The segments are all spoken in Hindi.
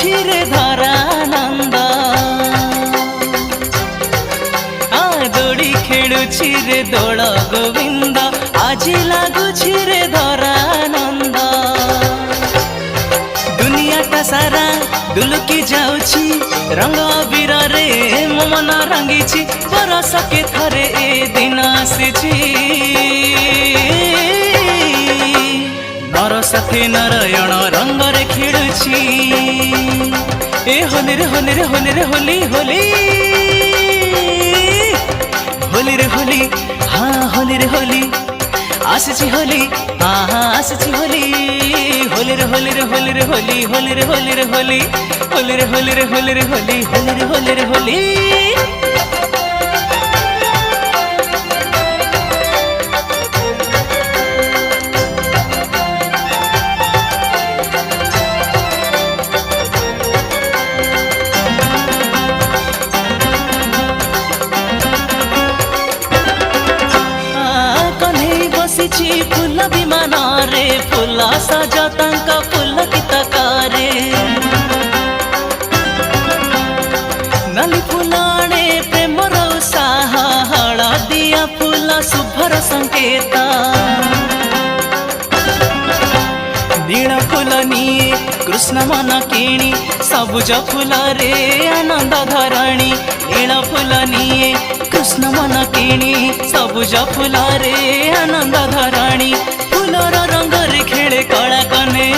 ଲାଗୁଛି ରେ ଧରାନନ୍ଦ ଦୋଳି ଖେଳୁଛି ରେ ଦୋଳ ଗୋବିନ୍ଦ ଆଜି ଲାଗୁଛି ରେ ଧରାନନ୍ଦ ଦୁନିଆଟା ସାରା ଦୁଲୁକି ଯାଉଛି ରଙ୍ଗ ଅବିରରେ ମୋ ମନ ରଙ୍ଗିଛି ବରଷକେ ଥରେ ଏ ଦିନ ଆସିଛି ନରସଖୀ ନାରାୟଣ ରଙ୍ଗରେ ଖେଳୁଛି ଏ ହୋଲିରେ ହୋଲିରେ ହୋଲିରେ ହୋଲି ହୋଲି ହୋଲିରେ ହୋଲି ହଁ ହୋଲିରେ ହୋଲି ଆସିଛି ହୋଲି ହଁ ହଁ ଆସିଛି ହୋଲି ହୋଲିରେ ହୋଲିରେ ହୋଲିରେ ହୋଲି ହୋଲିରେ ହୋଲିରେ ହୋଲି ହୋଲିରେ ହୋଲିରେ ହୋଲିରେ ହୋଲି ହୋଲିରେ ହୋଲିରେ ହୋଲି फूल विमान रे फूल सज फूल गीतकारे नाली फूलाणे प्रेमर उत्साह हलदिया फूल शुभर संकेत नील फूल निये कृष्ण मन किणी सबुज फूल रे आनंद धरणी नील फूल निये कृष्ण मन किणी सबुज फूल रे आनंद धरणी फूलर रंग रे खेले कला कने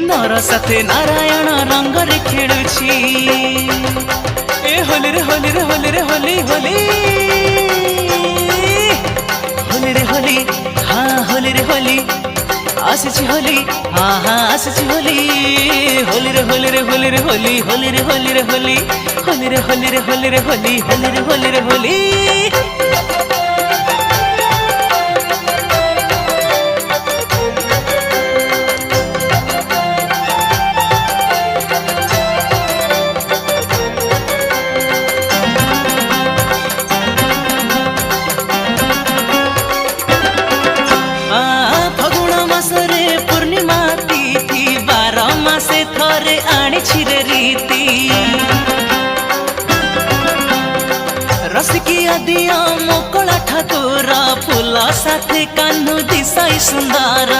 नर साथे नारायण रंग रे खेलुछि ए होली रे होली रे होली रे होली होली होली रे होली हाँ होली रे होली आसिछि होली हाँ हाँ आसिछि होली होली रे होली रे होली रे होली होली रे होली रे होली होली रे होली रे होली रे होली होली रे होली रे होली से थरे आनी छिरे रीति रसिकिया दिया मोकला ठाकुर फूल साथे कान्हू दिसाई सुंदर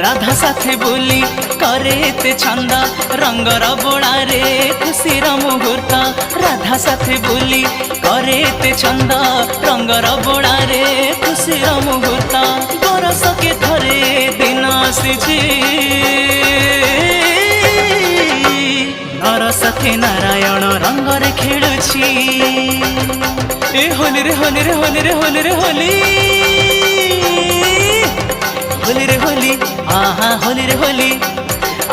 राधा साथे बोली करे ते छंदा रंगर बोला रे खुशीर मुहूर्त राधा साथे बोली करे ते छंदा रंगर बोला रे खुशीर मुहूर्त बरस के थरे दिन आसीछि नर साथे नारायण रंगरे खेलुछि ए होली रे होली रे होली रे होली रे होली होली रे होली आहा होली रे होली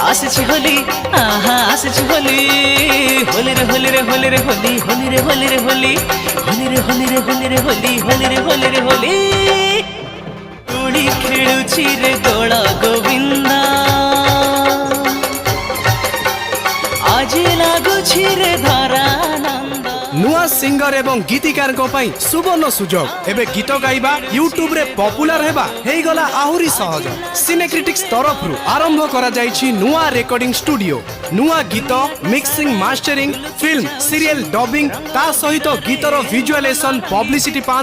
आसिछि होली आहा आसिछि होली होली रे होली रे होली रे होली होली रे होली रे होली होली रे होली रे होली रे होली होली रे होली रे होली दोली खेलुछि रे दोल गोविंद आज लागुछि रे धरानंद नुआ सिंगर एवं गीतिकार को पाई सुवर्ण सुजोग एबे गीत गाइबा यूट्यूब रे पॉपुलर हेबा हेई गला आहुरी सहज सिनेक्रिटिक्स तरफ रु आरंभ करा जाईछि नुआ रेकॉर्डिंग स्टूडियो नुआ गीत mixing mastering film serial dubbing ता सहित गीतर विजुअलाइजेशन पब्लिसिटी